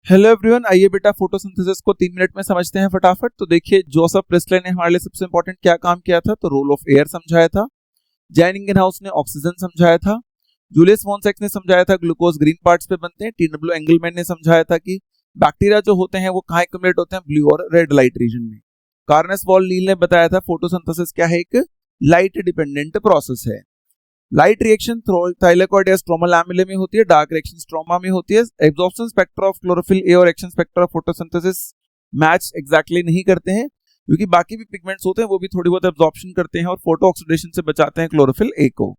Hello everyone, आइए बेटा photosynthesis को 3 मिनट में समझते हैं फटाफट। तो देखिए, जोसेफ प्रेस्टले ने हमारे लिए सबसे इंपॉर्टेंट क्या काम किया था, तो रोल ऑफ एयर समझाया था। जैन इंगेनहाउस ने ऑक्सीजन समझाया था। जूलियस वॉन सेक्स ने समझाया था ग्लूकोज ग्रीन पार्ट्स पे बनते हैं। टी.डब्ल्यू. एंगलमैन ने समझाया था कि बैक्टीरिया जो होते हैं वो कहाँ एक्युमुलेट होते हैं, ब्लू और रेड लाइट रीजन में। कार्नेस वॉल नील ने बताया था फोटोसिंथेसिस क्या है, एक लाइट डिपेंडेंट प्रोसेस है। लाइट रिएक्शन थाइलेकॉइड या स्ट्रोमा लैमेले में होती है, डार्क रिएक्शन स्ट्रोमा में होती है। एब्जॉर्प्शन स्पेक्ट्रा ऑफ क्लोरोफिल ए और action spectra of photosynthesis match exactly नहीं करते हैं, क्योंकि बाकी भी पिगमेंट्स होते हैं वो भी थोड़ी बहुत एब्जॉर्प्शन करते हैं और फोटो ऑक्सीडेशन से बचाते हैं क्लोरोफिल ए को।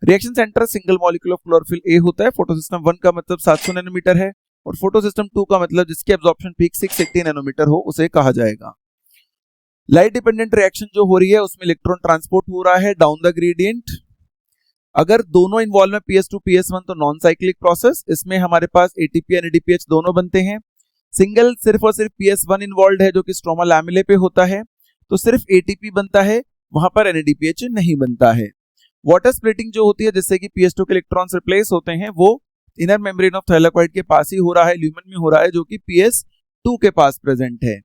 Reaction centre single molecule of chlorophyll a होता है। फोटो सिस्टम 1 का मतलब 700 नैनोमीटर है और फोटो सिस्टम 2 का मतलब जिसकी एब्जॉर्प्शन पीक 680 नैनोमीटर हो उसे कहा जाएगा। लाइट डिपेंडेंट रिएक्शन जो हो रही है उसमें इलेक्ट्रॉन ट्रांसपोर्ट हो रहा है डाउन द ग्रेडियंट। अगर दोनों इन्वॉल्व में PS2 PS1 तो नॉन साइक्लिक प्रोसेस, इसमें हमारे पास ATP और NADPH दोनों बनते हैं। सिंगल सिर्फ और सिर्फ PS1 इन्वॉल्व है जो कि स्ट्रोमा लैमेले पे होता है, तो सिर्फ ATP बनता है, वहां पर NADPH नहीं बनता है। वाटर स्प्लिटिंग जो होती है जिससे कि PS2 के इलेक्ट्रॉन्स रिप्लेस होते हैं वो इनर मेम्ब्रेन ऑफ थाइलेकॉइड के पास ही हो रहा है, ल्यूमेन में हो रहा है जो कि PS2 के पास प्रेजेंट है।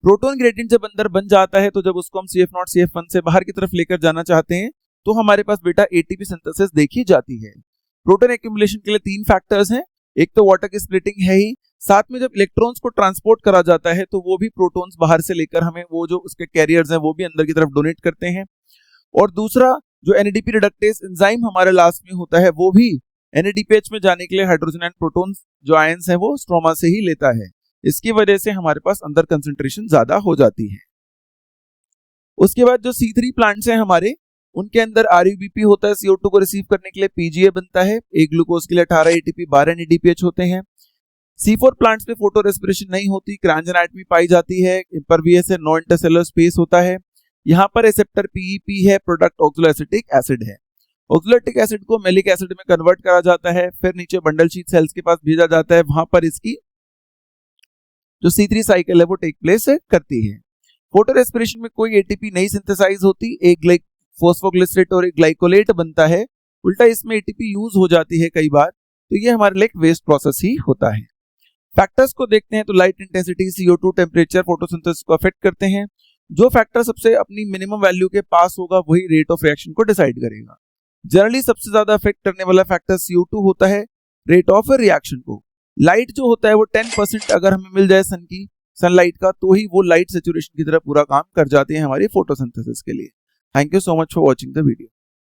प्रोटॉन ग्रेडियंट जब अंदर बन जाता है तो जब उसको हम CF0 CF1 से बाहर की तरफ लेकर जाना चाहते हैं तो हमारे पास बेटा ATP सिंथेसिस देखी जाती है। प्रोटॉन एक्यूमुलेशन के लिए 3 फैक्टर्स हैं। एक तो वाटर की स्प्लिटिंग है ही, साथ में जब इलेक्ट्रॉन्स को ट्रांसपोर्ट करा जाता है तो वो भी प्रोटॉन्स बाहर से लेकर हमें वो जो उसके कैरियर्स हैं वो भी अंदर की तरफ डोनेट करते हैं। और दूसरा जो NADP रिडक्टेज एंजाइम हमारे लास्ट में होता है वो भी NADPH में जाने के लिए हाइड्रोजन एंड प्रोटॉन्स जो आयंस हैं वो स्ट्रोमा से ही लेता है। इसकी वजह से हमारे पास अंदर कंसंट्रेशन ज्यादा हो जाती है। उसके बाद जो C3 प्लांट्स हैं हमारे, उनके अंदर RUBP होता है, CO2 को रिसीव करने के लिए PGA बनता है, एक ग्लूकोज के लिए 18 ATP 12 NADPH होते हैं। C4 प्लांट्स पे फोटो रेस्पिरेशन नहीं होती, क्रैंज एनाटमी पाई जाती है, इम्परवियस है, नो इंटरसेलुलर स्पेस होता है। यहाँ पर रिसेप्टर PEP है, प्रोडक्ट ऑक्सोएसिटिक एसिड है। ऑक्सोएसिटिक एसिड को मैलिक एसिड में कन्वर्ट करा जाता है, फिर नीचे बंडल शीट सेल्स के पास भेजा जाता है, वहां पर इसकी जो C3 साइकिल है वो टेक प्लेस करती है। फोटो रेस्पिरेशन में कोई ATP नहीं सिंथेसाइज होती, एक फॉस्फोग्लिसरेट और एक ग्लाइकोलेट बनता है, उल्टा इसमें ATP यूज हो जाती है कई बार, तो ये हमारे लिए वेस्ट प्रोसेस ही होता है। फैक्टर्स को देखते हैं तो light intensity, CO2, temperature photosynthesis को अफेक्ट करते हैं। जो फैक्टर सबसे अपनी मिनिमम वैल्यू के पास होगा वही रेट ऑफ रिएक्शन को डिसाइड करेगा। जनरली सबसे ज्यादा अफेक्ट करने वाला फैक्टर CO2 होता है रेट ऑफ रिएक्शन को। लाइट जो होता है वो 10% अगर हमें मिल जाए सनलाइट का तो ही वो लाइट सेचुरेशन की तरह पूरा काम कर जाते हैं हमारी फोटोसिंथेसिस के लिए। Thank you so much for watching the video.